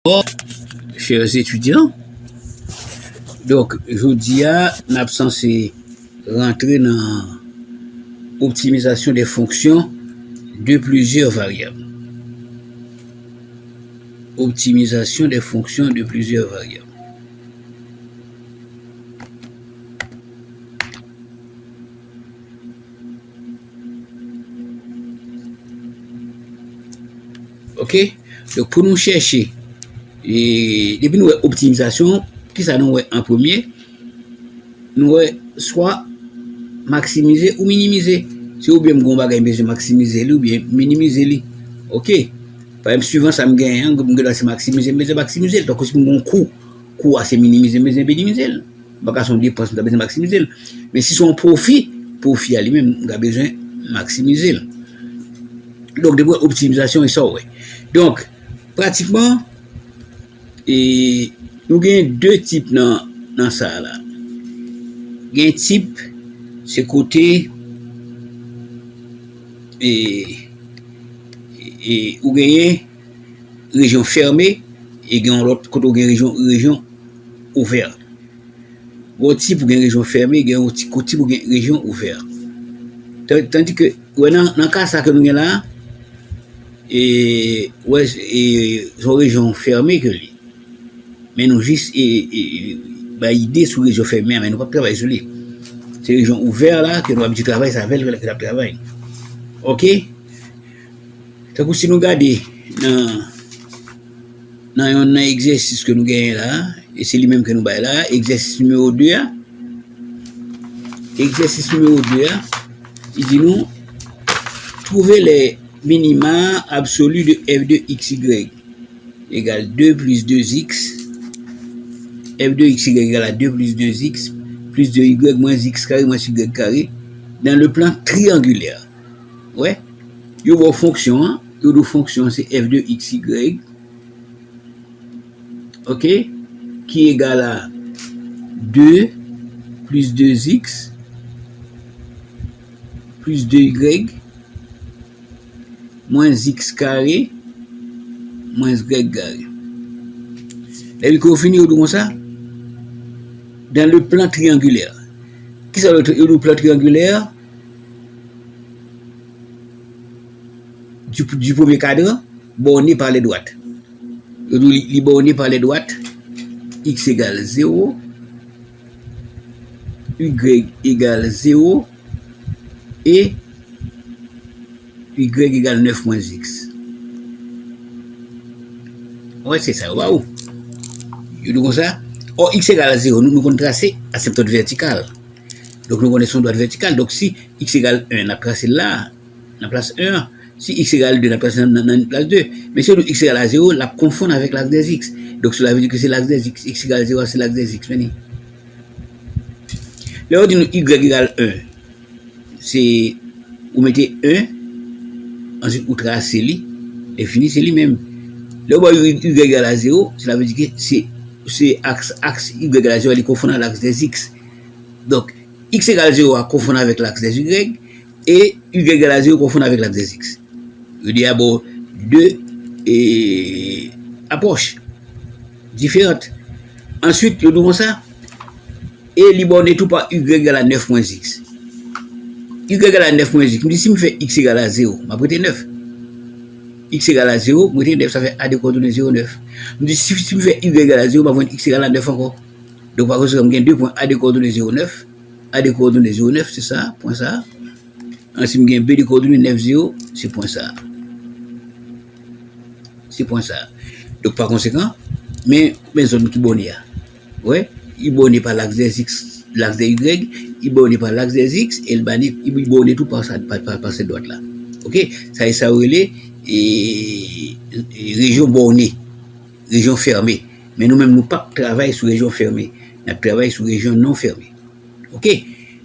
Bon, chers étudiants, donc je dis à l'absence rentrer dans l'optimisation des fonctions de plusieurs variables. Optimisation des fonctions de plusieurs variables. Ok? Donc pour nous chercher, et depuis nous optimisation, qui ça nous en premier, nous soit maximiser ou minimiser. Si ou bien on va besoin maximiser ou bien minimiser. Ok? Par exemple, suivant ça me gagne, on doit maximiser, mais maximiser. Donc si mon coût c'est minimiser, mais c'est minimiser. Parce qu'on dépense, on a besoin maximiser. Mais si son profit à lui-même, on a besoin maximiser. Donc de optimisation et ça, ouais. Donc pratiquement, et nous avons deux types dans ça là. Il y a un type, c'est côté et où gagne région fermée et gagne l'autre côté où gagne région ouverte. L'autre type où gagne région fermée, gagne l'autre côté où gagne région ouverte. Tandis que dans le cas ça que nous avons là, et son région fermée que lui. Mais nous juste idée sur région fermée, mais nous pas travailler sur lui. C'est région ouverte là que nous avons travailler ça avec le travail. OK? Donc si nous regardons dans un exercice que nous gagnons là, et c'est lui-même que nous baillons là, exercice numéro 2. Exercice numéro 2, il dit nous trouver les minima absolus de f de xy égale 2 plus 2x. F de xy égale à 2 plus 2x plus 2y moins x carré moins y carré dans le plan triangulaire. Ouais. Il y a une fonction, c'est f de xy, ok, qui est égal à 2 plus 2x plus 2y moins x carré moins y carré. Et puis qu'on finit comme ça dans le plan triangulaire. Qui c'est le plan triangulaire du premier cadre borné par les droites. Il est borné par les droites x égale 0, y égale 0 et y égale 9 moins x. Ouais, c'est ça. Waouh! Vous comme ça? Or, x égale à 0, nous avons tracé asymptote verticale. Donc, nous connaissons droite verticale. Donc, si x égale 1, on a tracé là, la place 1. Si x égale 2, on a tracé dans la place 2. Mais si x égale à 0, la confond avec l'axe des x. Donc, cela veut dire que c'est l'axe des x. X égale 0, c'est l'axe des x. Là, on dit y égale 1. C'est, vous mettez 1, ensuite vous tracez lui, et finissez lui-même. Là, on voit y égale à 0, cela veut dire que c'est axe y égale à 0, il confond avec l'axe des x. Donc, x égale 0 à confondre avec l'axe des y, et y égale à 0 confondre avec l'axe des x. Il y a deux approches différentes. Ensuite, je dis ça, et il borne tout par y égale à 9 moins x. Y égale à 9 moins x. Je me dis, si je fais x égale à 0, je vais prêter 9. X égale à 0, je vais prêter 9, ça fait a de coordonnées 0, 9. Je me dis, si je fais y égale à 0, je vais prendre x égale à 9 encore. Donc, par contre, je gagne 2 points a de coordonnées 0, 9. A de coordonnées 0, 9, c'est ça, point ça. Ensuite, je gagne b de coordonnées 9, 0, c'est point ça. C'est point ça. Donc, par conséquent, mais zone qui bonne là. Ouais, il bonne par l'axe des x, l'axe des y, il bonne par l'axe des x, et il bonne tout par cette droite là. Ok, ça relève et région bornée, région fermée. Mais nous-mêmes, nous pas travaillons sur région fermée, nous travaillons sur région non fermée. Ok,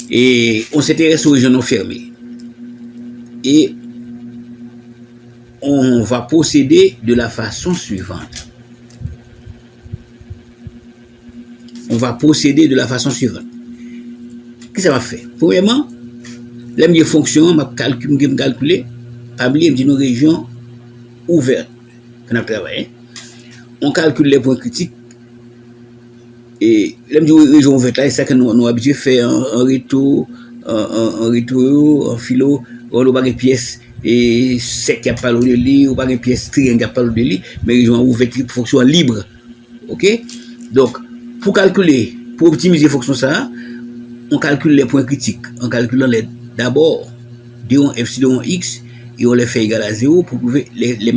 et on s'intéresse aux régions non fermées. Et on va procéder de la façon suivante. Qu'est-ce que ça va faire? Premièrement, les fonctions, je vais calculer, je vais dire une région ouverte qu'on a travaillé. on calcule les points critiques. Et les régions ouvertes là, c'est ça que nous avons habitué à faire un retour, un retour, un philo, on n'a pas de pièces et sec qui a pas de lit, ou pas de pièces triangle qui a pas de lit, mais région ouverte fonction libre. OK? Donc, pour calculer, pour optimiser fonction ça, on calcule les points critiques en calculant d'abord D1 epsilon x et on les fait égal à 0 pour trouver les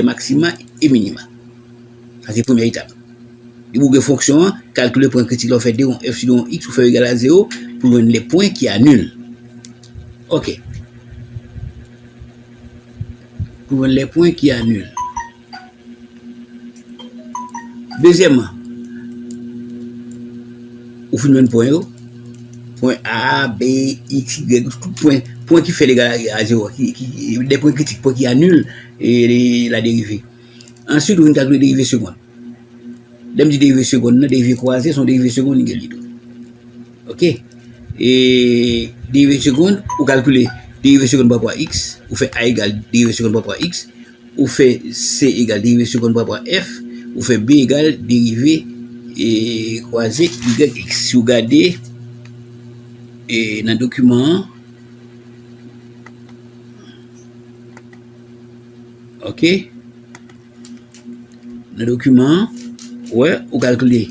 maxima et minima. Ça c'est la première étape. Et pour que fonction, calculer le point critique, on fait D1 epsilon x, on fait égal à 0 pour donner les points qui annulent. OK. Pour donner les points qui annulent. Deuxièmement, on fait un point A, B, X, Y, tout point qui fait l'égal à 0, des points critiques, points qui annulent la dérivée. Ensuite, on calcule la dérivée seconde. Les dérivées secondes, les dérivées croisées sont dérivées secondes égales. OK? Et dérivée seconde, on calcule dérivée seconde par rapport à X, on fait A égale dérivée seconde par rapport à X, on fait C égale dérivée seconde par rapport à F, on fait B égale dérivée et croisée YX. Si vous regardez et dans le document, OK, dans le document, ouais, on calcule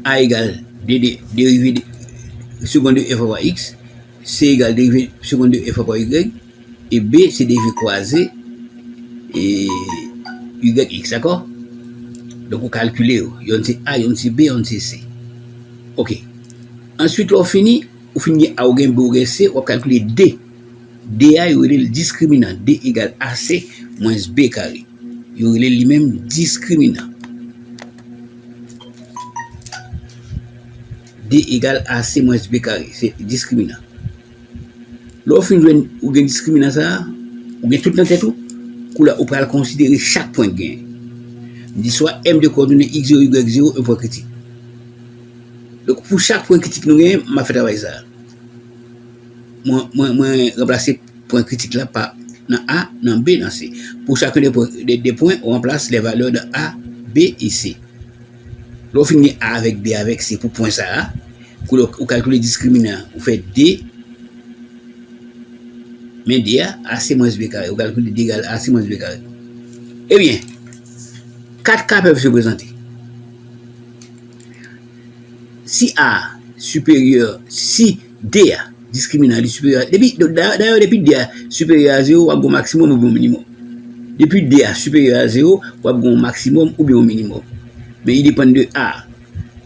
A égale dérivée seconde de F par X, C égale dérivée seconde de F par Y, et B c'est dérivée croisée et YX, d'accord? Donc on calcule, il y a un A, il y a un B, il y a un C. OK. Ensuite, on finit A ou B ou C, on calcule D. DA, il y a le discriminant. D égale AC moins B carré. Il y a lui-même discriminant. D égale AC moins B carré. C'est discriminant. Lorsque vous avez discriminant ça, vous avez tout dans tête tout, vous pouvez considérer chaque point de gain. Dit soit M de coordonnées X0, Y0, un point critique. Donc pour chaque point critique, nous avons fait travail ça. Moi remplacer point critique là par dans A, dans B, dans C. Pour chacun des points, on remplace les valeurs de A, B et C. Lorsque vous finissez A avec B avec C pour point ça, vous calculez le discriminant, vous faites D, mais D à AC moins B carré. Vous calculez D égale AC moins B carré. Eh bien, 4 cas peuvent se présenter. Si A supérieur, si D discriminant supérieur, d'ailleurs depuis D supérieur à 0, ou bien maximum ou bien minimum. Depuis D supérieur à 0, ou bien maximum ou bien minimum. Mais il dépend de A.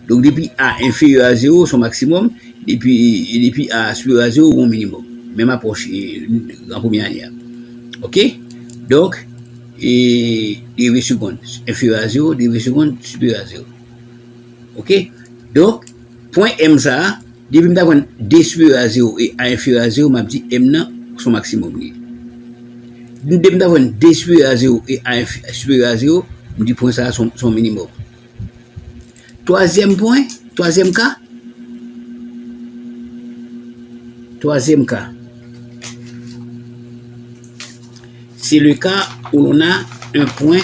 Donc depuis A inférieur à 0, son maximum, depuis A supérieur à 0, ou minimum. Même approche en première année. OK? Donc, et dérivée seconde inférieur à 0, dérivée seconde supérieure à 0. OK? Donc, point M ça, depuis que je D supérieur à 0 et A inférieur à 0, je dis M nan son maximum. Depuis que je D supérieur à 0 et A supérieur à 0, je dis point ça son minimum. Troisième cas, c'est le cas où l'on a un point,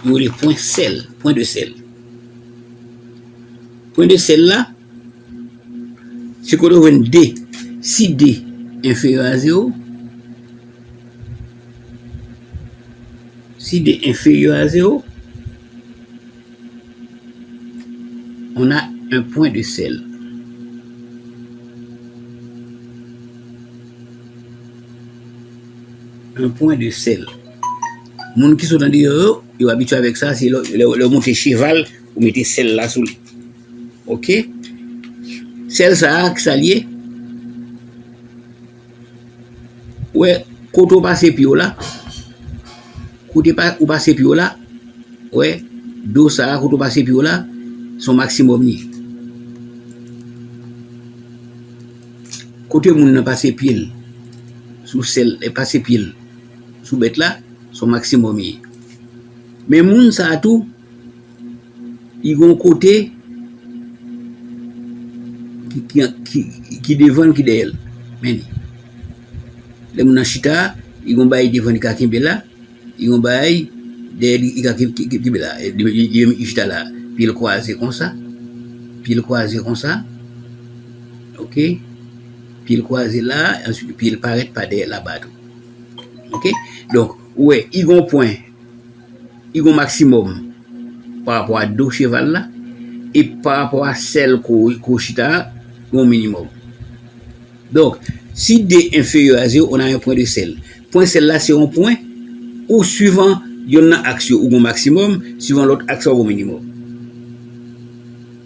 où le point sel, point de sel. Point de sel là, c'est qu'on a un D. Si D inférieur à 0, si D inférieur à 0, on a un point de sel. Un point de sel. Les gens qui sont dans les dehors, ils sont habitués avec ça, c'est le monter cheval, vous mettez sel là sous lui. OK? Sel ça, ça lié. Ouais, quand on passe pio là, quand on passe pio là, ouais, d'eau ça, quand on passe pio là, son maximum ni. Côté moun n'a passé pile sous sel et passé pile sous bête là, son maximum ni. Mais moun ça tout, il gon côté qui devant qui derrière. Mais les moun chita, ils gon bail devant kakimbe là, ils gon bail il y a qui là, il là, puis il croise comme ça, puis il croise comme ça, ok, puis il croise là, ensuite, puis il paraît pas derrière là-bas. Ok, donc, ouais, il y a un point, il y a un maximum par rapport à deux chevals là, et par rapport à celle qu'on chita, un minimum. Donc, si D inférieur à 0, on a un point de sel. Point sel là, c'est un point où suivant, il y a un axe au maximum, suivant l'autre axe au minimum.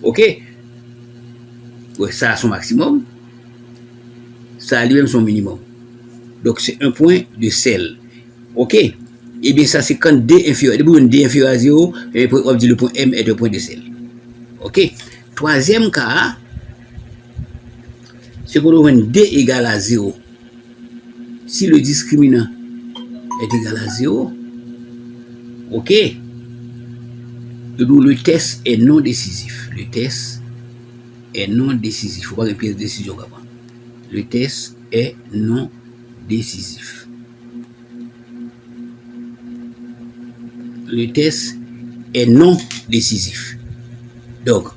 Ok? Ouais, ça a son maximum, ça a lui-même son minimum. Donc, c'est un point de sel. Ok? Et bien, ça, c'est quand D inférieur. D inférieur à 0, on dit le point M est un point de sel. Ok? Troisième cas, c'est qu'on a D égale à 0. Si le discriminant est égal à 0, ok, le test est non décisif. Le test est non décisif. Il ne faut pas une pièce de décision avant. Le test est non décisif. Le test est non décisif. Donc,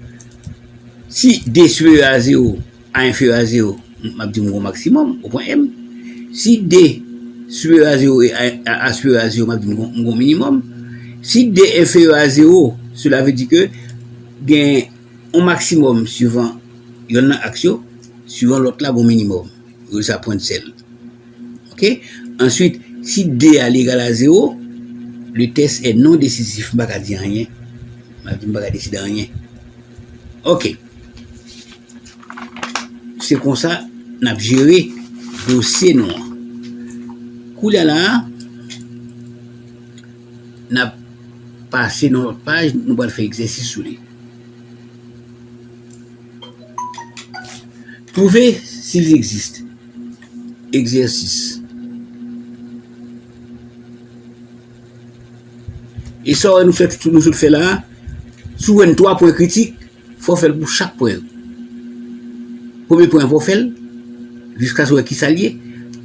si D supérieur à 0 a inférieur à 0, on dit mon maximum au point M. Si D supérieur à 0 et A supérieur à 0, on dit mon minimum. Si D inférieur à 0, cela veut dire que il y a un maximum suivant, il y a une action, suivant l'autre là, mon minimum. Ça point de sel. Ok? Ensuite, si D est égal à 0, le test est non décisif. Je ne vais pas dire rien. Je ne vais pas décider rien. Ok. C'est comme ça qu'on a géré le dossier noir. Koulia là, on a passé dans l'autre page, nous allons faire exercice sur lui. Trouver s'ils existent. Exercice. Et ça, nous fait là, souvent 3 points critiques, il faut faire pour chaque point. Premier point, il faut faire, jusqu'à ce qu'il s'allie.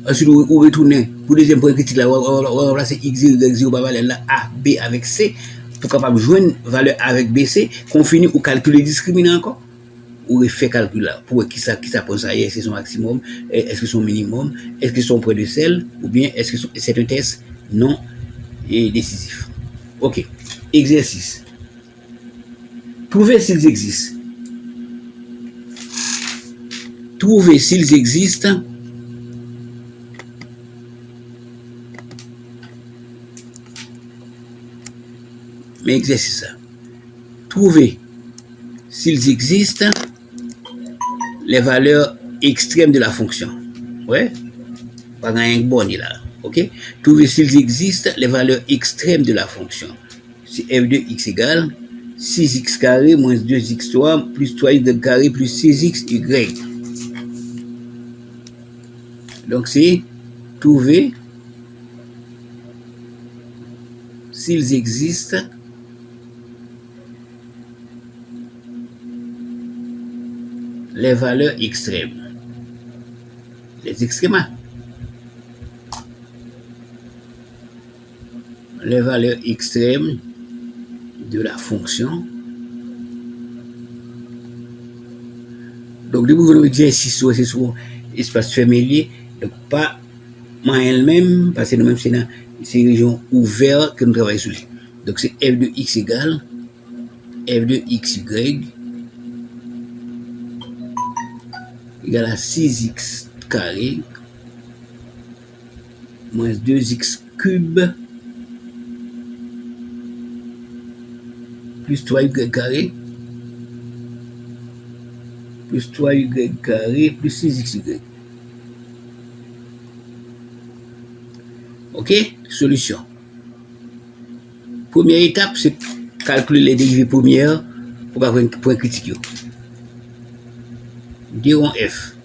Ensuite, on retourne pour le deuxième point critique, là, on va placer X, Y, 0, là, A, B avec C, pour capable joindre valeur A avec B, C, qu'on finit ou calculer discriminant encore, ou fait calcul là, pour qui ça pense ça, est-ce que c'est son maximum, est-ce que c'est son minimum, est-ce que c'est son point de sel, ou bien est-ce que c'est un test non décisif. Ok, exercice. Trouver s'ils existent. Trouver s'ils existent. Mais exercice ça. Trouver s'ils existent les valeurs extrêmes de la fonction. Ouais? Pas un bon là. Ok? Trouver s'ils existent les valeurs extrêmes de la fonction. C'est f de x égale 6x carré moins 2x3 plus 3y carré plus 6xy. Donc c'est trouver s'ils existent les valeurs extrêmes. Les extrêmes. Les valeurs extrêmes de la fonction. Donc, depuis que nous exercice c'est sur espace familier, donc pas moi elle-même, parce que nous-mêmes c'est dans ces régions ouvertes que nous travaillons sur. Donc, c'est f de x égale f de xy égale à 6x carré moins 2x cube plus 3y carré plus 3y carré plus 6xy. Ok? Solution. Première étape, c'est calculer les dérivées premières pour avoir un point critique. D1 F.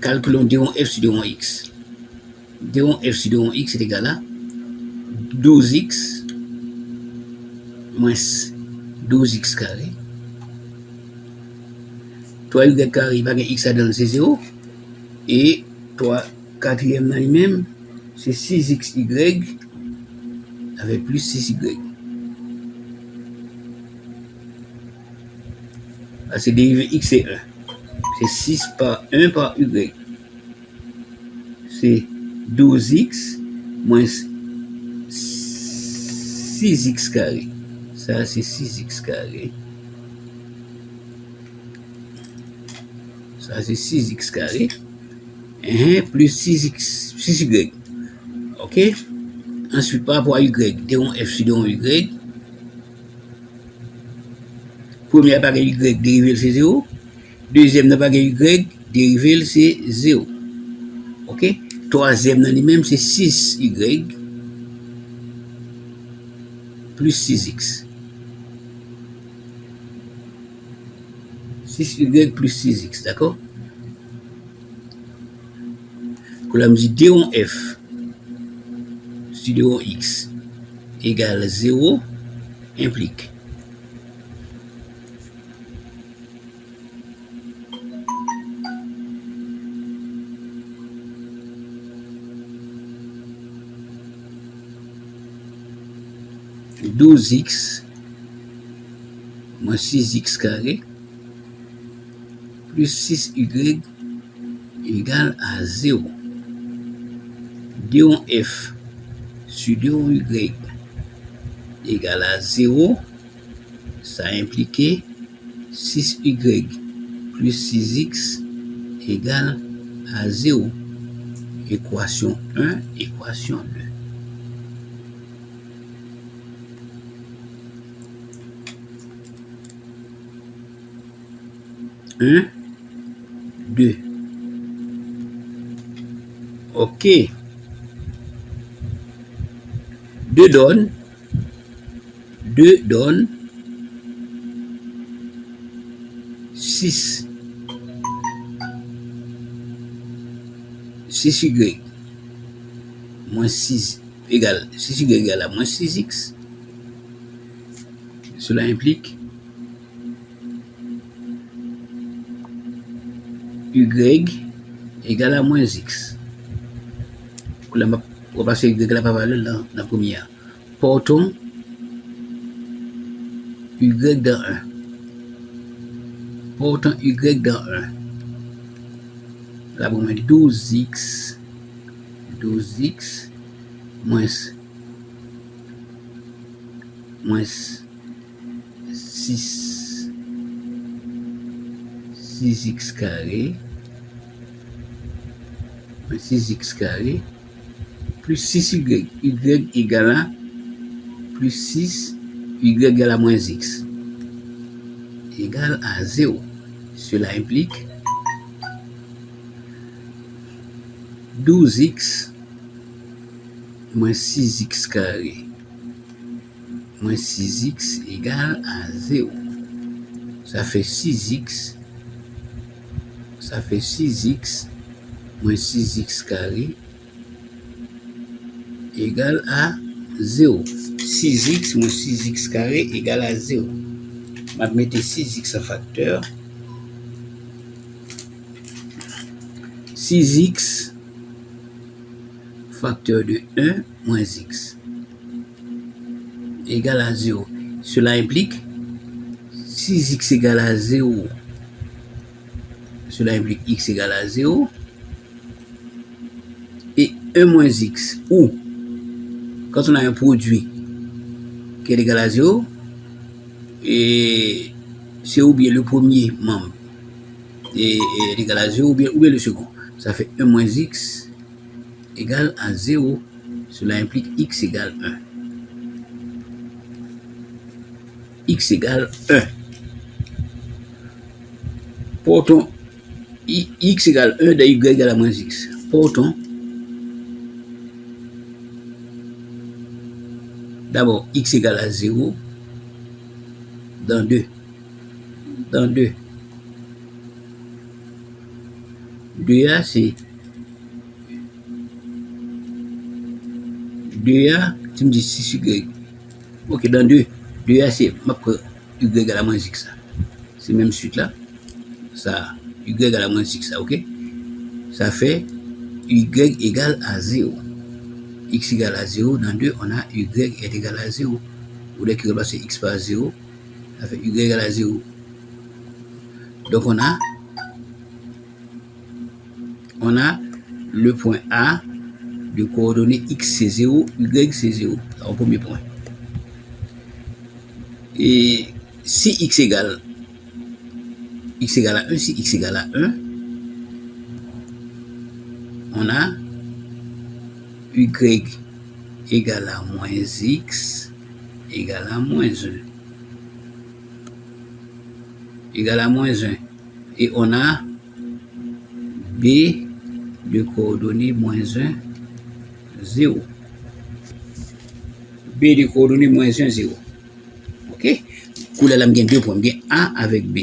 Calculons D1 F sur D1 X. D1 F sur D1 X est égal à 12x moins 12x carré. 3y carré, il va gagner x à dans c'est 0. Et 3 quatrième dans lui-même, c'est 6xy Ça fait plus 6y. Ah, c'est dérivé x c'est 1. C'est 6 par 1 par y. C'est 12x moins 6x carré. Ça, c'est 6x carré. Ça, c'est 6x carré. Plus 6y. OK? Ensuite, par rapport à y, déron f sur déron y. Premier paquet y, dérivé c'est 0. Deuxième paquet y, dérivé c'est 0. OK? Troisième dans lui-même, c'est 6y plus 6x. 6y plus 6x, d'accord? Quand on dit déron f sur déron x égale 0, implique x moins 6x carré plus 6y égale à 0. Déron f sur déron y égale à 0, ça implique 6y plus 6x égale à 0. Équation 1, équation 2. Un, 2. OK. 2 donne 6. 6y moins 6 égale 6y égale à moins 6x. Cela implique y égale à moins x. On va passer y la valeur dans la première. Portons y dans 1. Portons y dans 1. Là, on met 12x moins 6x carré plus 6y égale à plus 6 y égale à moins x égale à 0. Cela implique 12x moins 6x carré moins 6x égale à 0. Ça fait 6x moins 6x carré égale à 0. 6x moins 6x carré égale à 0. On va mettre 6x en facteur. 6x facteur de 1 moins x égale à 0. Cela implique 6x égale à 0. Cela implique x égale à 0 et 1 moins x. Ou, quand on a un produit qui est égal à 0, et c'est ou bien le premier membre est égal à 0 ou bien le second. Ça fait 1 moins x égale à 0. Cela implique x égale 1. X égale 1. Portons x égale 1 de y égale à moins x. Portons d'abord x égale à 0 dans 2. Dans 2. 2a c'est 2a, tu me dis 6y. Ok, dans 2. 2a c'est y égale à moins x. C'est même suite là. Ça, y égale à moins x, ok? Ça fait y égale à 0. x égale à 0, dans 2, on a y est égal à 0. Vous voulez que remplacer x par 0, ça fait y égale à 0. Donc on a le point A de coordonnées x c'est 0, y c'est 0, au premier point. Et si x égale à 1, si x égale à 1, on a y égale à moins x égale à moins 1. Égale à moins 1. Et on a b de coordonnées moins 1, 0. B de coordonnées moins 1, 0. Ok? Pour la lame, il y a deux points. Bien A avec B.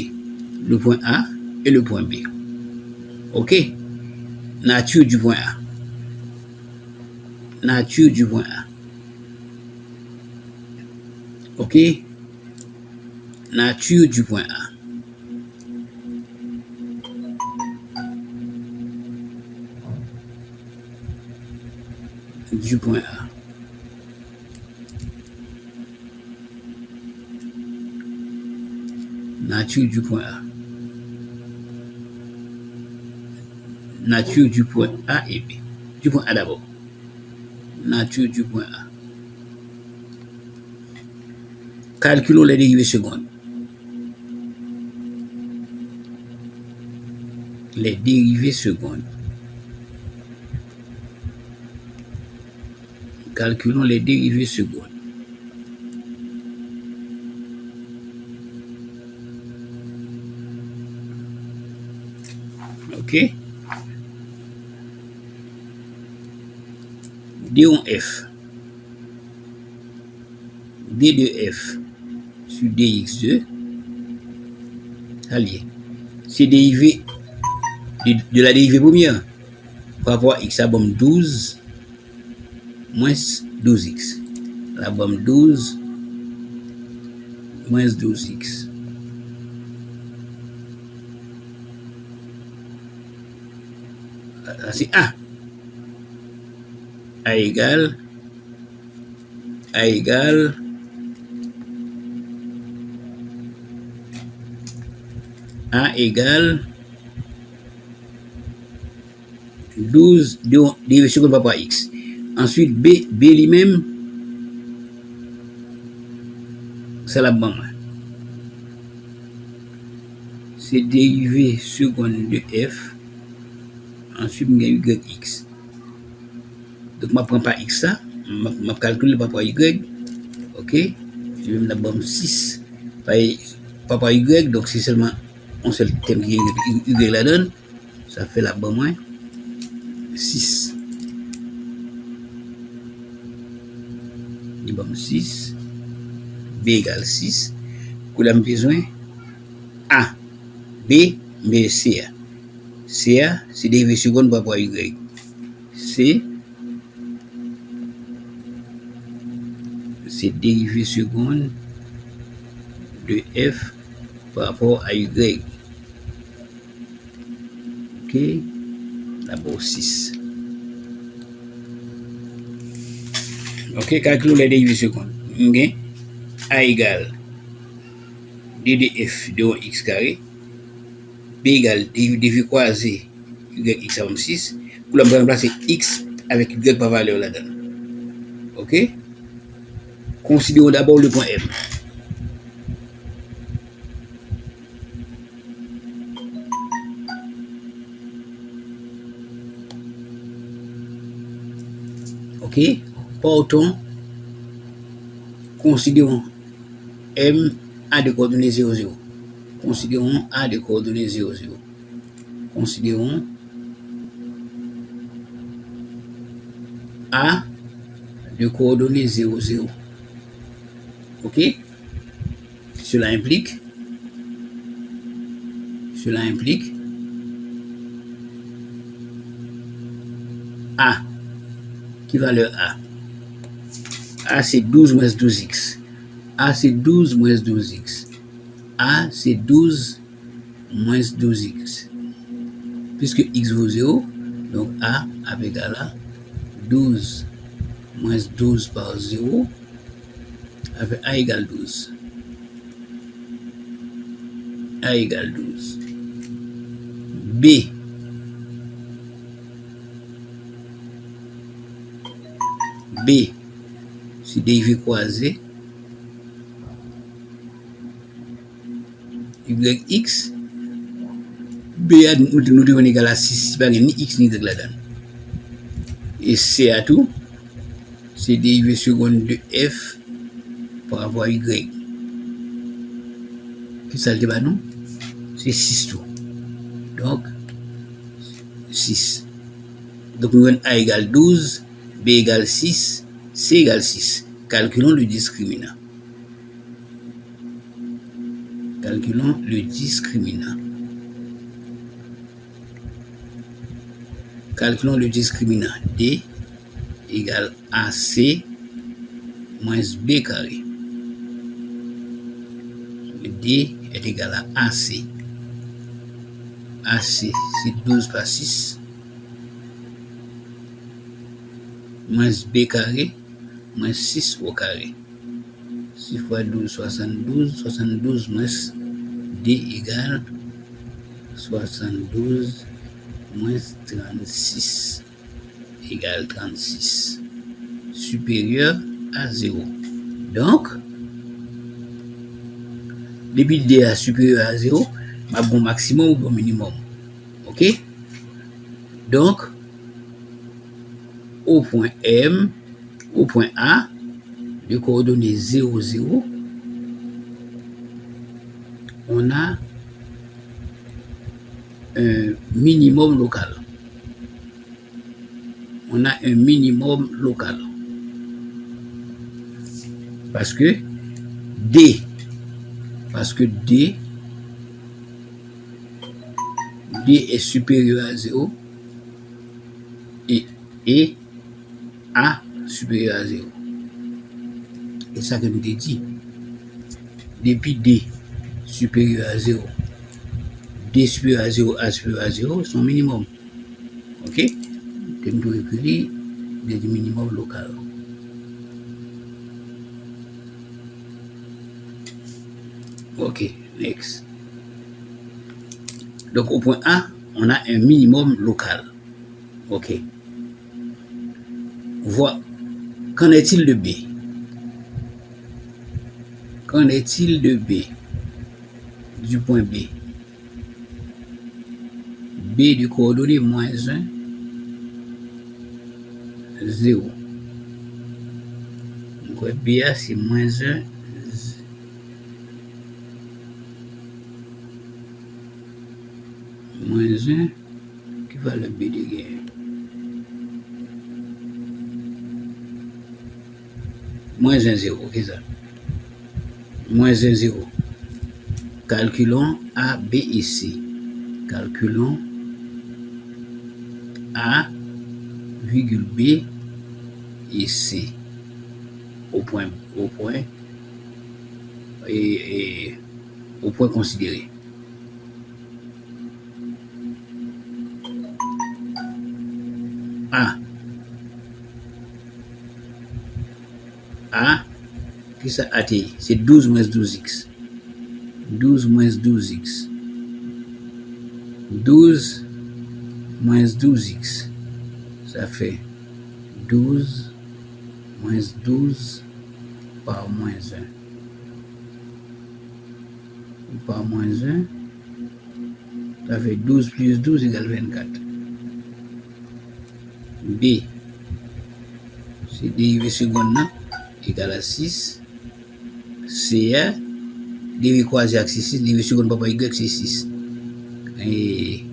Le point A et le point B. Ok? Nature du point A. Nature du point A. Ok? Nature du point A. Du point A. Nature du point A. Nature du point A et B. Du point A d'abord. Nature du point A. Calculons les dérivées secondes. Les dérivées secondes. Calculons les dérivées secondes. Ok? D1F. D de F sur dx2, allié. C'est dérivé de la dérivée première par rapport à x à bombe 12 moins 12x. La bombe 12 moins 12x. C'est A. A égale A égale 12 dérivée seconde par rapport à x. Ensuite, B lui-même, c'est la bombe. C'est dérivée seconde de f. Ensuite, il y a yx. Donc, je ne prends pas x ça. Je calcule par rapport à y. Ok. Je vais la bombe 6 par rapport à y. Donc, c'est seulement un seul thème qui y la donne. Ça fait la bombe 6. Bombe 6. B égale 6. Vous avez besoin A. B, mais C. C, c'est dérivé seconde par rapport à Y. C, c'est dérivé seconde de F par rapport à Y. Ok. D'abord 6. Ok, calculons les dérivées secondes. Okay. A égale d de f de x carré. B égale dv croisé yx à 6. Pour la remplacer x avec y par valeur là-dedans. Ok? Considérons d'abord le point M. Ok? Portons, considérons M a de coordonnées 0, 0. Considérons A de coordonnées 0, 0. Considérons A de coordonnées 0, 0. Ok? Cela implique A. Qui valeur A? A c'est 12 moins 12x. A c'est 12 moins 12x. A c'est 12 moins 12x. Puisque x vaut 0, donc A égal à 12 moins 12 par 0, ça fait A égale 12. A égale 12. B. B, c'est dérivé croisé. YX. B a nous devons égal à 6, pas ni X ni Y là-dedans. Et C à tout, c'est dérivé seconde de F par rapport à Y. Qui ça le débat non? C'est 6 tout. Donc, 6. Donc, nous avons A égale 12, B égale 6, C égale 6. Calculons le discriminant. Calculons le discriminant. Calculons le discriminant. D égale AC moins B carré. D est égal à AC. AC, c'est 12 par 6. Moins B carré, moins 6 au carré. 6 fois 12, 72. 72 moins D égale 72 moins 36 égale 36. Supérieur à 0. Donc, depuis D est supérieur à 0, ma bon maximum ou bon minimum. OK? Donc, au point M, au point A, de coordonnées 0, 0, on a un minimum local. On a un minimum local. Parce que D est supérieur à 0 et A supérieur à 0. Et ça que nous avons dit. Depuis D supérieur à 0, D supérieur à 0, A supérieur à 0, son minimum. OK? Nous devons écrire des minimum local. OK, next. Donc au point A, on a un minimum local. OK. Voilà. Qu'en est-il de B? Qu'en est-il de B? Du point B. B du coordonnée moins 1, 0. Donc B c'est moins 1, moins 1, qui va le B de guerre. Moins 1, 0, qu'est-ce que ça? Moins 1, 0. Calculons A, B et C. Calculons A, virgule B et C. Au point considéré. A, qui ça a été? C'est 12 moins 12x. 12 moins 12x. 12 moins 12x. Ça fait 12 moins 12 par moins 1. Par moins 1, ça fait 12 plus 12 égale 24. B, c'est dérivé seconde égale à 6. C, dérivé croisé avec 6, dérivé seconde papa Y, c'est 6. Et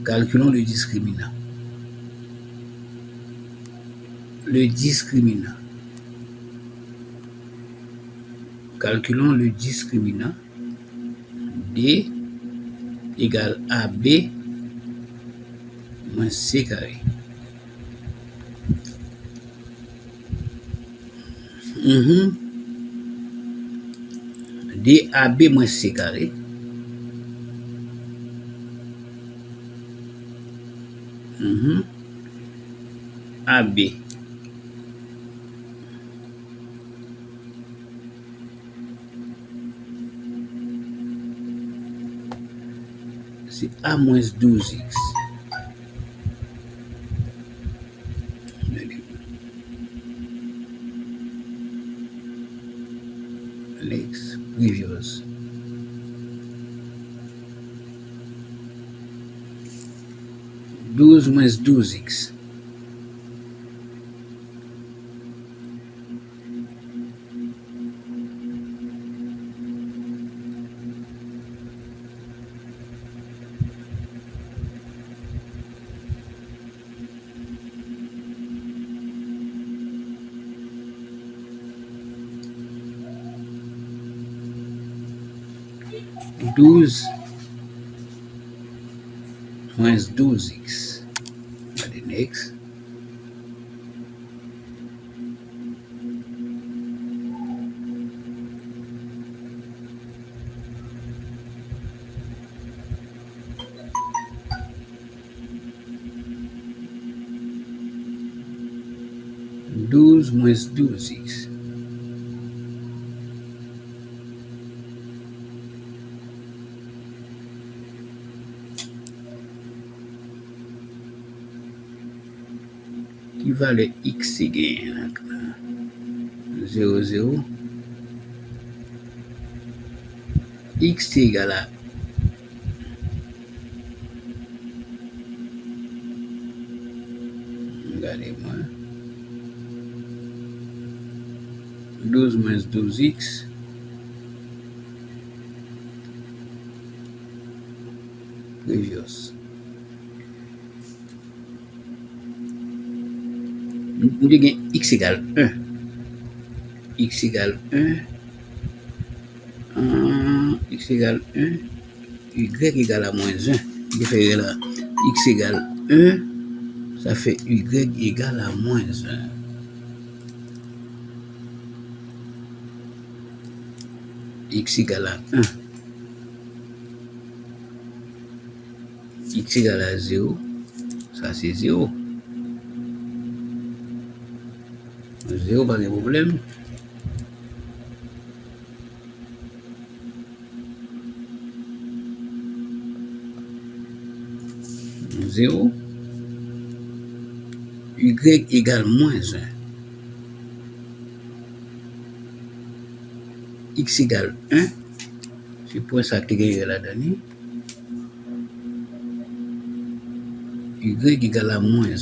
calculons le discriminant. Le discriminant. Calculons le discriminant. D égale AB moins C carré. DAB moins C carré. AB c'est A moins 12x. Next, previous. Douze moins 12x. Douze moins 12x. Allez, next. Douze moins 12x. Qui va le x égale 0, 0. X égale à regardez-moi 12 moins 12x previous. Nous avons x égale 1. X égale 1. X égale 1. Y égale à moins 1. Il fait là. X égale 1. Ça fait y égale à moins 1. X égale à 1. X égale à 0. Ça c'est 0. 0, pas de problème. Zéro. Y égale moins 1. X égale 1. C'est pour ça que y la donnée. Y égale à moins 1.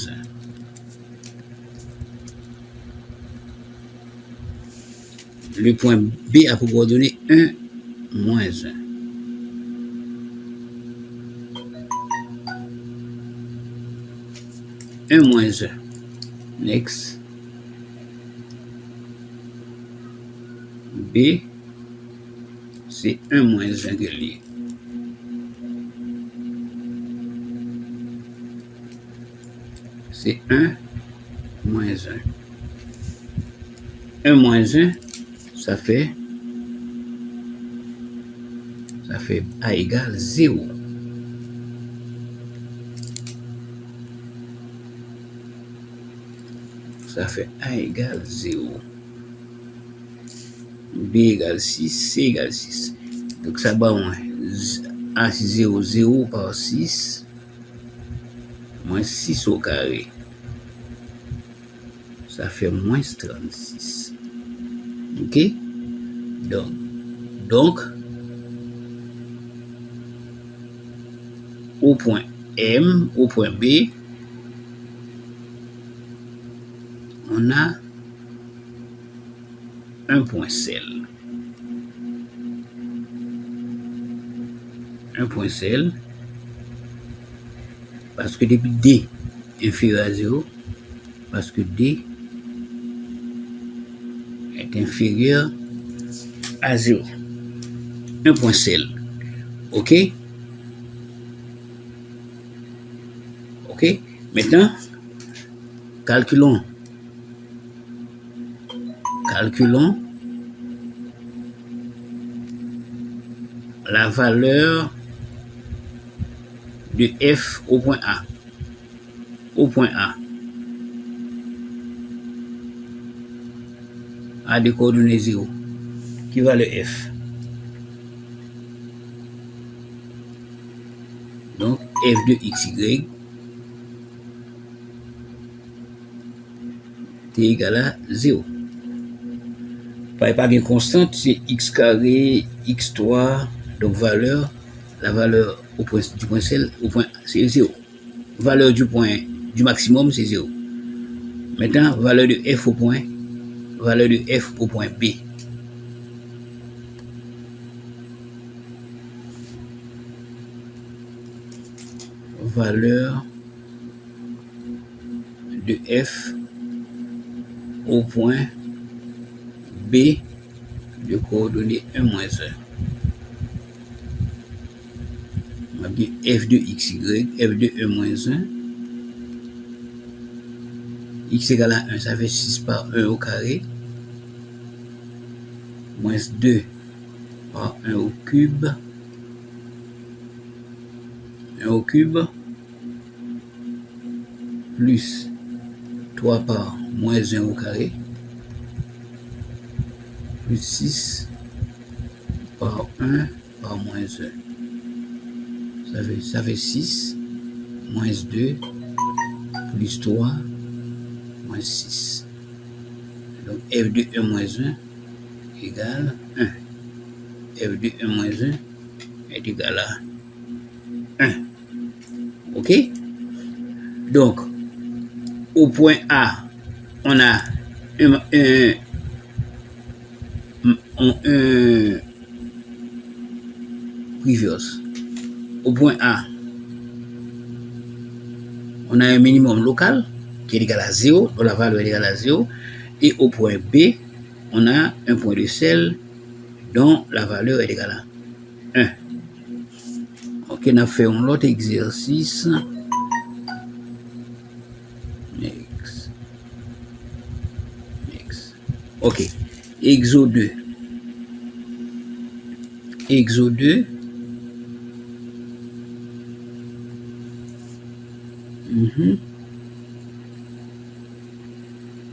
Le point B a pour coordonner 1 moins 1. Un moins 1. Next. B, c'est 1 moins 1 que lié. C'est 1 moins 1. 1 moins 1, ça fait A égale 0. Ça fait A égale 0. B égale 6, C égale 6. Donc ça va moins A 0, 0 par 6, moins 6 au carré. Ça fait moins 36. Ok? Donc, au point M, au point B, on a un point sel. Un point sel, parce que depuis D inférieur à 0, parce que D est inférieur à 0. Un point sel. OK? OK? Maintenant, calculons la valeur de F au point A. Au point A. A de coordonnées 0. Qui va le F? Donc, f de xy est égal à 0. Pas de constante, c'est x carré, x3, donc valeur, la valeur au point, du point C, au point, c'est 0. Valeur du point, du maximum, c'est 0. Maintenant, valeur de f au point B. Valeur de f au point B de coordonnées 1 moins 1. On va dire f de xy, f de 1 moins 1. X égale à 1, ça fait 6 par 1 au carré. Moins 2 par 1 au cube. 1 au cube. Plus 3 par moins 1 au carré. Plus 6 par 1 par moins 1. Ça fait 6, moins 2, plus 3, moins 6. Donc f de 1 moins 1 égale 1. F de 1 moins 1 est égal à 1. OK? Donc, au point A, on a un previous. Au point A, on a un minimum local qui est égal à 0, dont la valeur est égale à 0. Et au point B, on a un point de sel dont la valeur est égale à 1. Ok, on a fait un autre exercice. Next. Ok, exo 2. Exo 2.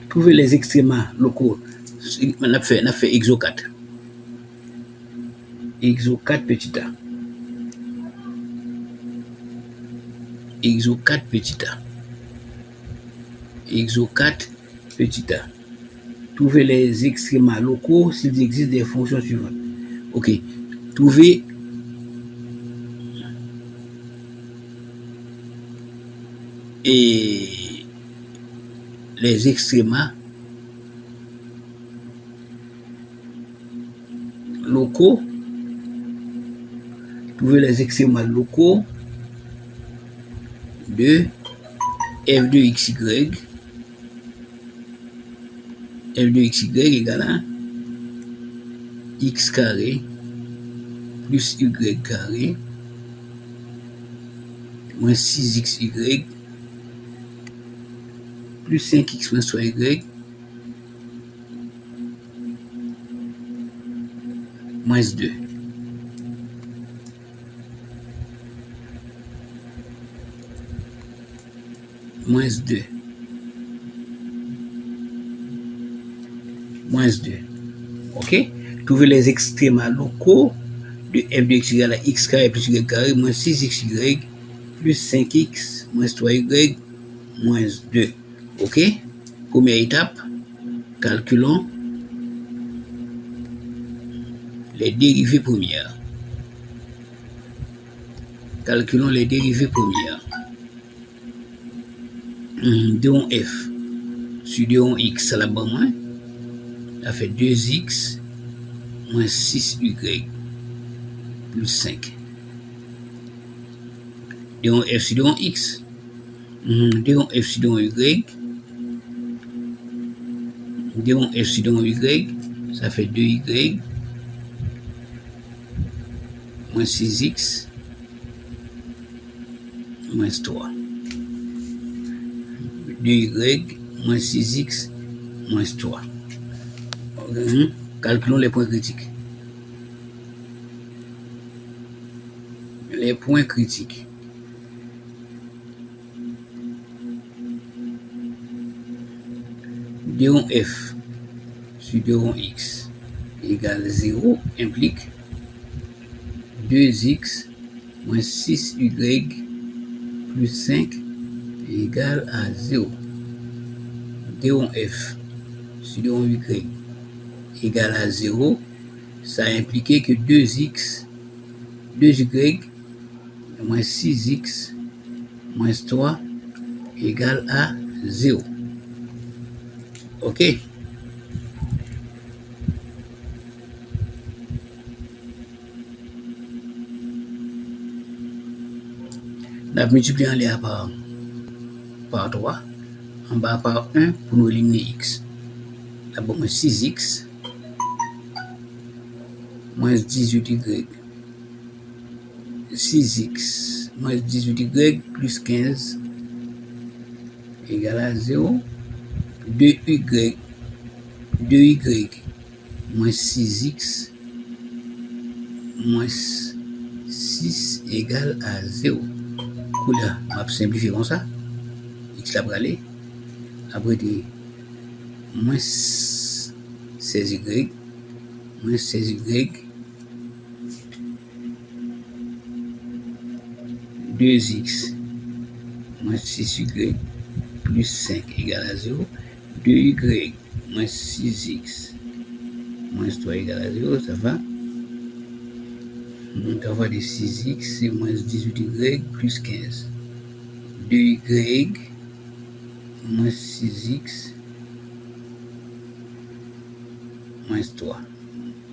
Trouver les extrémats locaux. On a fait exo 4. Exo 4 petit a. Exo 4 petit a. Exo 4 petit a. Trouver les extrémats locaux s'il existe des fonctions suivantes. Ok. Trouver et les extrémats locaux. Trouver les extrémats locaux de f de xy. F de xy égale à x carré plus y carré moins 6xy plus 5x moins 3y moins 2. Moins 2. Moins 2. Ok? Trouver les extrémats locaux de f de x égale à x carré plus y carré moins 6xy plus 5x moins 3y moins 2. Ok? Première étape, calculons les dérivées premières. Calculons les dérivées premières. Déon f sur déon x à la bas moins, ça fait 2x moins 6y plus 5. Déon f sur déon x. Déon f sur déon y. Déon f sur déon y, ça fait 2y moins 6x moins 3. 2y moins 6x moins 3. Calculons les points critiques. Les points critiques. Déon f sur déon x égale 0 implique 2x moins 6y plus 5 égale à 0. Théorème f sur théorème y égale à 0, ça impliquait que 2y moins 6x moins 3 égale à 0. OK? On a multiplié en l'air par 3, en bas par 1 pour nous éliminer x. D'abord, 6x moins 18y. 6x moins 18y plus 15 égale à 0. 2y moins 6x moins 6 égale à 0. Là, on va simplifier comme ça. X la aller. Après, moins 16y moins 16y 2x moins 6y plus 5 égale à 0. 2y moins 6x moins 3 égale à 0, ça va. Donc, on va avoir des 6x moins 18y plus 15. 2y moins 6x moins 3.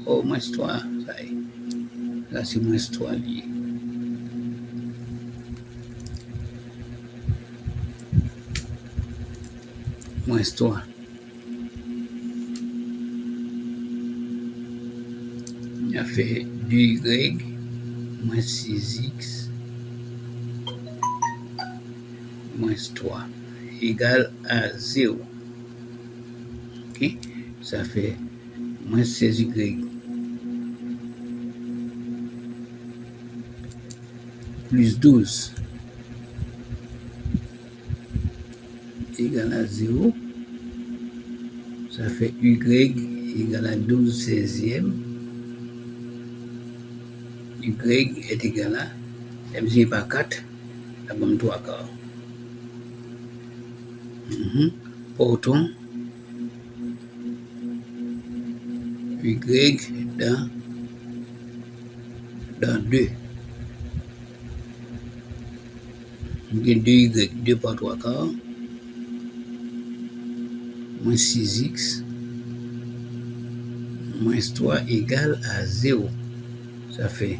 Oh, moins 3, ça y est. Là, c'est moins 3 lié. Moins 3. Il a fait 2y moins 6x moins 3 égale à 0. OK? Ça fait moins 16y plus 12 égale à 0. Ça fait y égale à 12 16e. Y est égal à m par 4, la bonne 3 quarts. Portons y dans 2. Il y a 2y, 2 par 3 quarts, moins 6x, moins 3 égale à 0. Ça fait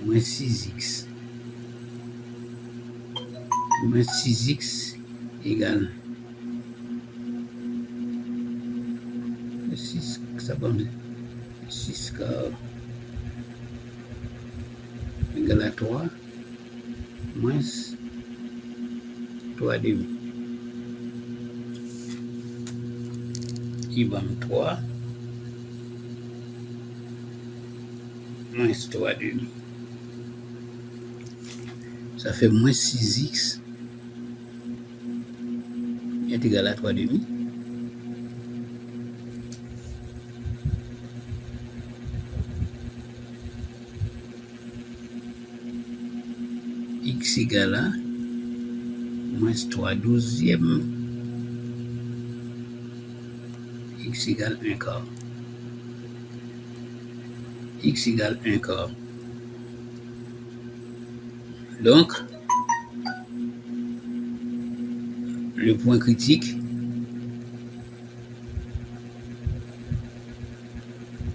moins 6x. Moins 6x égale 6, ça donne 6 quarts égale à 3 moins 3 demi. Il va me 3 moins 3 demi. Ça fait moins 6x est égal à 3 demi. X égale à moins 3 douzième. X égale 1 quart. X égale 1 quart. Donc, le point critique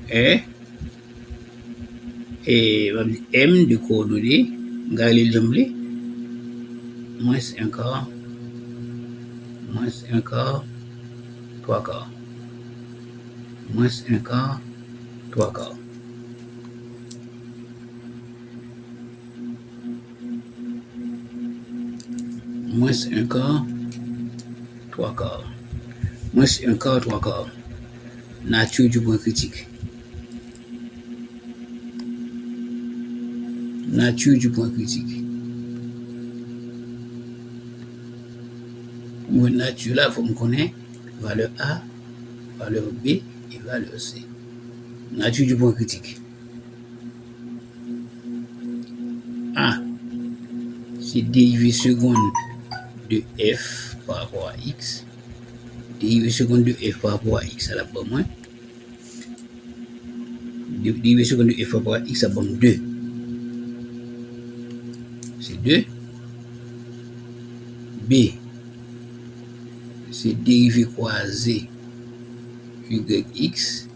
est M de coordonnées, garder l'emblée, moins 1 quart, 3 quarts, moins 1 quart, 3 quarts. Moins 1 quart, 3 quarts. Moins 1 quart, 3 quarts. Nature du point critique. Nature du point critique. Pour nature là, il faut me connaître valeur A, valeur B et valeur C. Nature du point critique. c'est dérivée seconde de f par rapport à x. Dérivée seconde de f par rapport à x, à la bonne moins. Dérivée seconde de f par rapport à x, à la bonne 2. C'est 2. B, c'est dérivée croisée yx.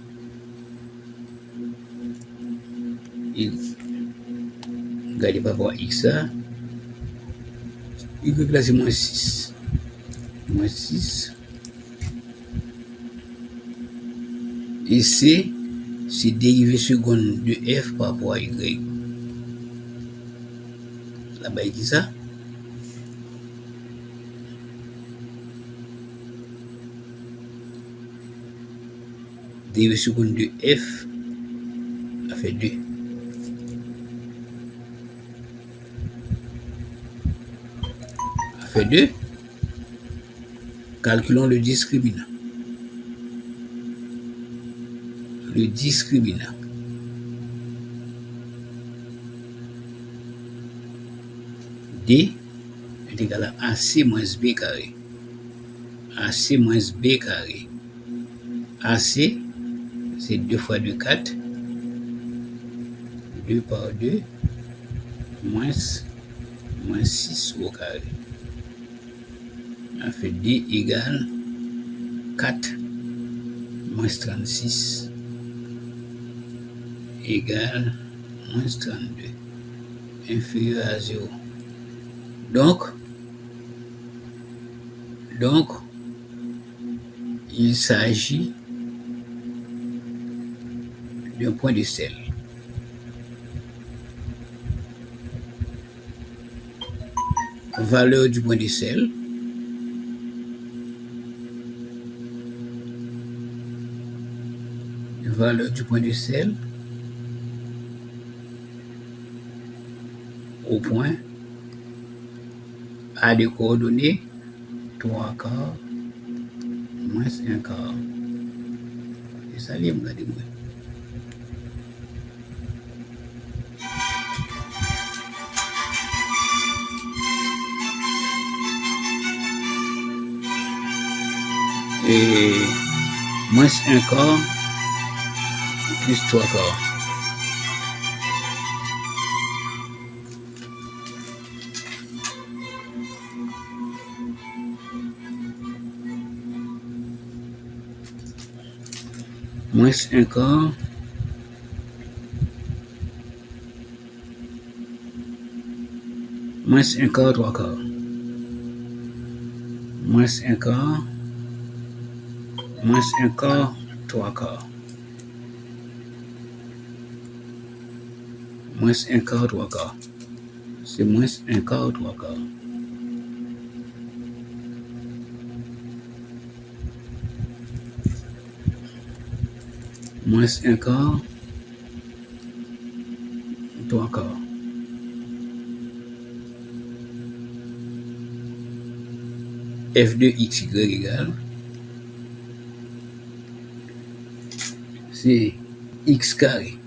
Regardez par rapport à x là. Y là c'est moins 6. Moins 6. Et C, c'est dérivée seconde de f par rapport à y. Là-bas, il dit ça. Dérivée seconde de f, ça fait 2. Ça fait 2. Calculons le discriminant. Le discriminant. D est égal à AC moins B carré. AC moins B carré. AC, c'est 2 fois 2, 4. 2 par 2, moins 6 au carré. Ça fait D égale 4 moins 36 égale moins 32 inférieur à 0. Donc, il s'agit d'un point de sel. Valeur du point de sel. Valeur du point de sel au point A des coordonnées 3 quarts moins 1 quart. C'est ça, regardez-moi. Et moins 1 quart plus 3 quarts. Moins 1 quart moins 1 quart 3 quarts. Moins 1 quart moins 1 quart 3 quarts. Moins 1 quart 3 quarts. C'est moins 1 quart 3 quarts. Moins 1 quart 3 quarts. F de x, y égale, c'est x carré,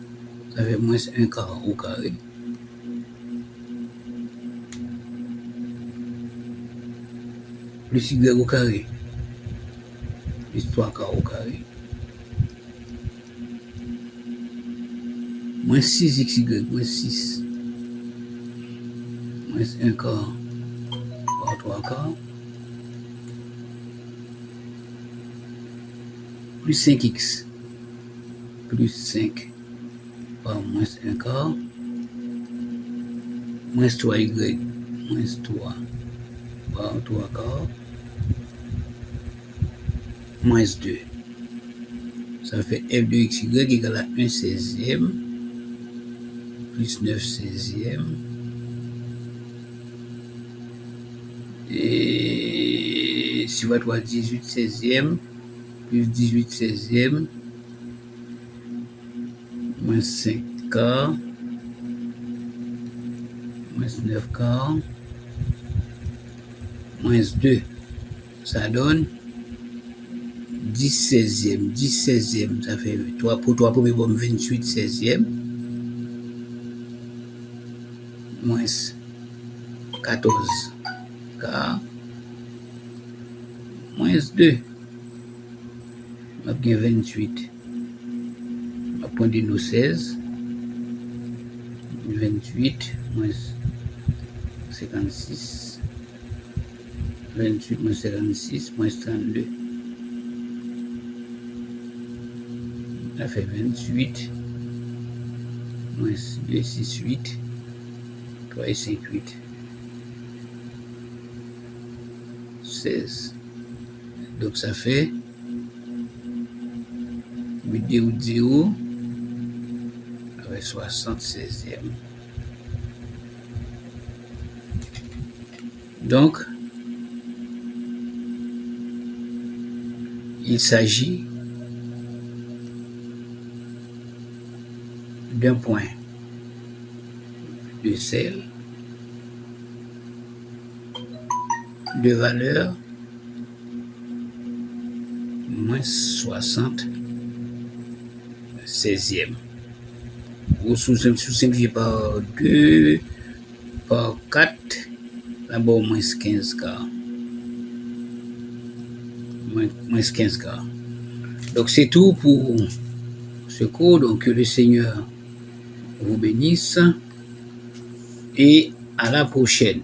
ça fait moins 1 quart au carré, plus y au carré, plus 3 quarts au carré, moins 6xy, moins 6, moins 1 quart par 3 quarts, plus 5x, plus 5 par moins 1 quart, moins 3y, moins 3 par 3 quarts, moins 2. Ça fait f de xy égale à 1 16e, plus 9 16e, et si on va trouver 18 16e, plus 18 16e, moins 5 quarts, moins 9 quarts, moins 2, ça donne 10 16e, 10 16e, ça fait 3 pour 3 premiers bombes, 28 16e, moins 14 quart, moins 2, on a bien 28. On prend de nous 16, 28 moins 56, 28 moins 56 moins 32. Ça fait 28 moins 2, 6, 8, 3 et 5, 8, 16. Donc ça fait 8 déroute 0 avec 76e. Donc, il s'agit d'un point de sel de valeur moins 60 16e. Ou sous-simplifié par 2, par 4, d'abord moins 15 quart. Moins 15 quart. Donc c'est tout pour ce cours. Donc que le Seigneur vous bénisse et à la prochaine.